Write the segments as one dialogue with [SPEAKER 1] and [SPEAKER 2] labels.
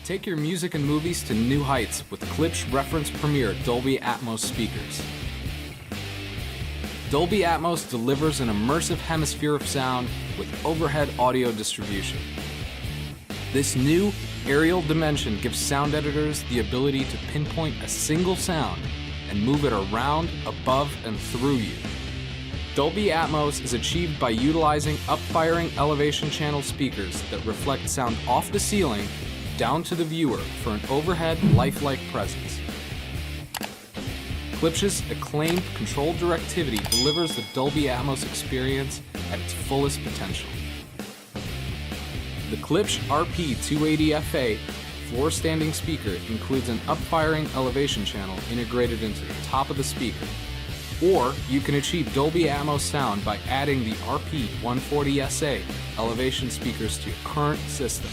[SPEAKER 1] Take your music and movies to new heights with Klipsch Reference Premier Dolby Atmos speakers. Dolby Atmos delivers an immersive hemisphere of sound with overhead audio distribution. This new aerial dimension gives sound editors the ability to pinpoint a single sound and move it around, above, and through you. Dolby Atmos is achieved by utilizing up-firing elevation channel speakers that reflect sound off the ceiling down to the viewer for an overhead, lifelike presence. Klipsch's acclaimed controlled directivity delivers the Dolby Atmos experience at its fullest potential. The Klipsch RP280FA floor-standing speaker includes an up-firing elevation channel integrated into the top of the speaker. Or you can achieve Dolby Atmos sound by adding the RP140SA elevation speakers to your current system.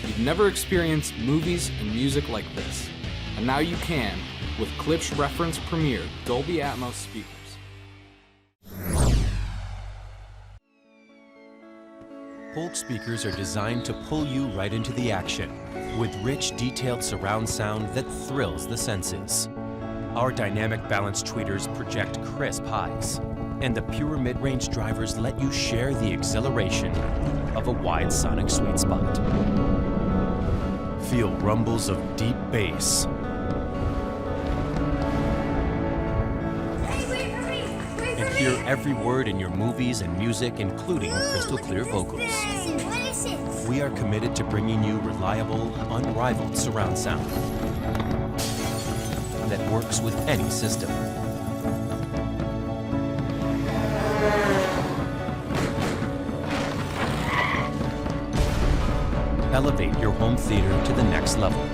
[SPEAKER 1] You've never experienced movies and music like this, and now you can with Klipsch Reference Premier Dolby Atmos speakers.
[SPEAKER 2] Polk speakers are designed to pull you right into the action, with rich, detailed surround sound that thrills the senses. Our dynamic balance tweeters project crisp highs, and the pure mid-range drivers let you share the exhilaration of a wide sonic sweet spot. Feel rumbles of deep bass, and hear every word in your movies and music, including crystal clear vocals. We are committed to bringing you reliable, unrivaled surround sound that works with any system. Elevate your home theater to the next level.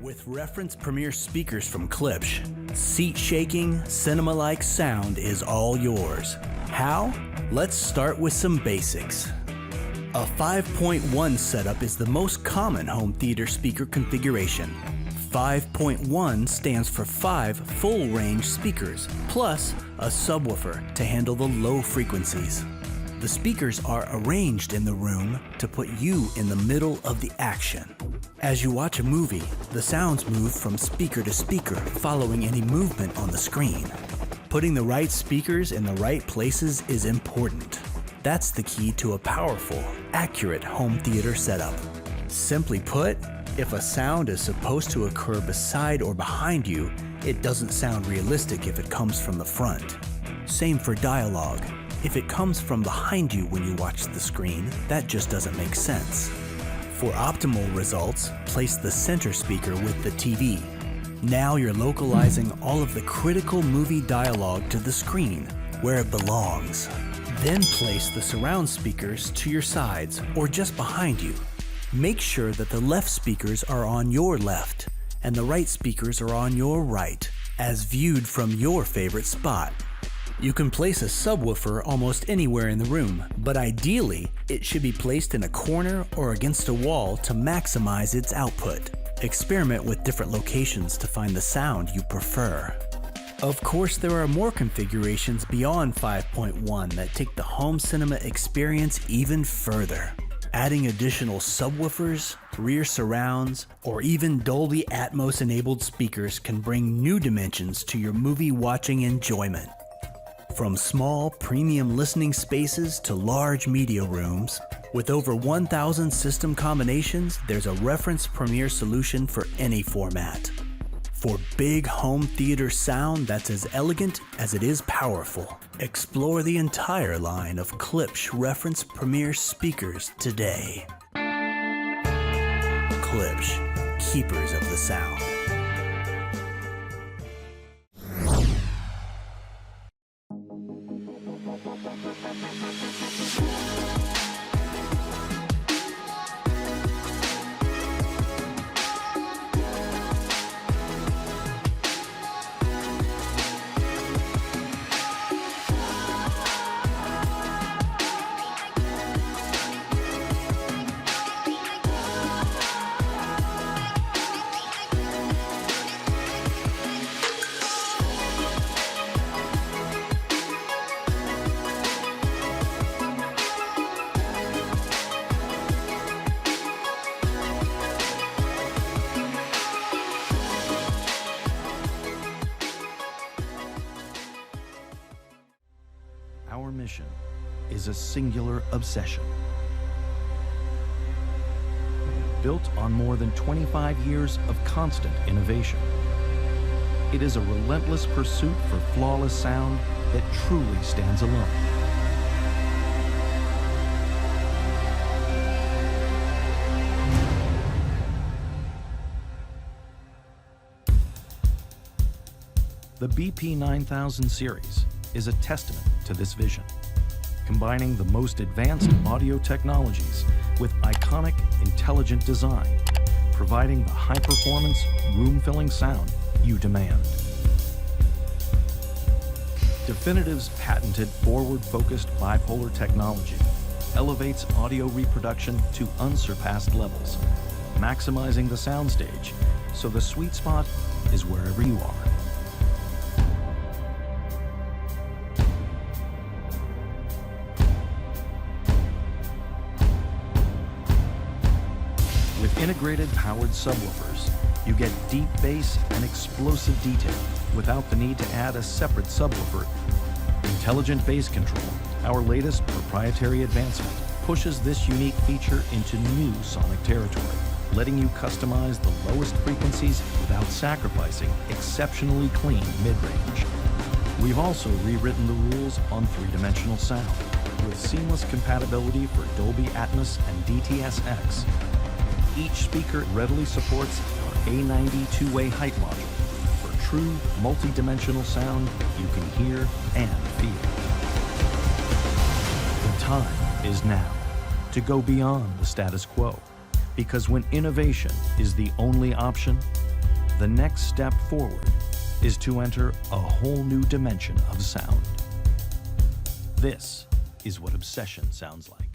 [SPEAKER 3] With Reference Premier speakers from Klipsch, seat-shaking, cinema-like sound is all yours. How? Let's start with some basics. A 5.1 setup is the most common home theater speaker configuration. 5.1 stands for 5 full-range speakers, plus a subwoofer to handle the low frequencies. The speakers are arranged in the room to put you in the middle of the action. As you watch a movie, the sounds move from speaker to speaker, following any movement on the screen. Putting the right speakers in the right places is important. That's the key to a powerful, accurate home theater setup. Simply put, if a sound is supposed to occur beside or behind you, it doesn't sound realistic if it comes from the front. Same for dialogue. If it comes from behind you when you watch the screen, that just doesn't make sense. For optimal results, place the center speaker with the TV. Now you're localizing all of the critical movie dialogue to the screen, where it belongs. Then place the surround speakers to your sides or just behind you. Make sure that the left speakers are on your left and the right speakers are on your right, as viewed from your favorite spot. You can place a subwoofer almost anywhere in the room, but ideally, it should be placed in a corner or against a wall to maximize its output. Experiment with different locations to find the sound you prefer. Of course, there are more configurations beyond 5.1 that take the home cinema experience even further. Adding additional subwoofers, rear surrounds, or even Dolby Atmos enabled speakers can bring new dimensions to your movie watching enjoyment. From small premium listening spaces to large media rooms, with over 1,000 system combinations, there's a reference Premiere solution for any format. For big home theater sound that's as elegant as it is powerful, explore the entire line of Klipsch reference Premiere speakers today. Klipsch, keepers of the sound.
[SPEAKER 4] Our mission is a singular obsession. Built on more than 25 years of constant innovation. It is a relentless pursuit for flawless sound that truly stands alone. The BP 9000 series is a testament to this vision, combining the most advanced audio technologies with iconic, intelligent design, providing the high-performance, room-filling sound you demand. Definitive's patented forward-focused bipolar technology elevates audio reproduction to unsurpassed levels, maximizing the soundstage so the sweet spot is wherever you are. With integrated powered subwoofers, you get deep bass and explosive detail without the need to add a separate subwoofer. Intelligent Bass Control, our latest proprietary advancement, pushes this unique feature into new sonic territory, letting you customize the lowest frequencies without sacrificing exceptionally clean mid-range. We've also rewritten the rules on three-dimensional sound, with seamless compatibility for Dolby Atmos and DTS-X. Each speaker readily supports our A90 two-way height module for true multi-dimensional sound you can hear and feel. The time is now to go beyond the status quo, because when innovation is the only option, the next step forward is to enter a whole new dimension of sound. This is what obsession sounds like.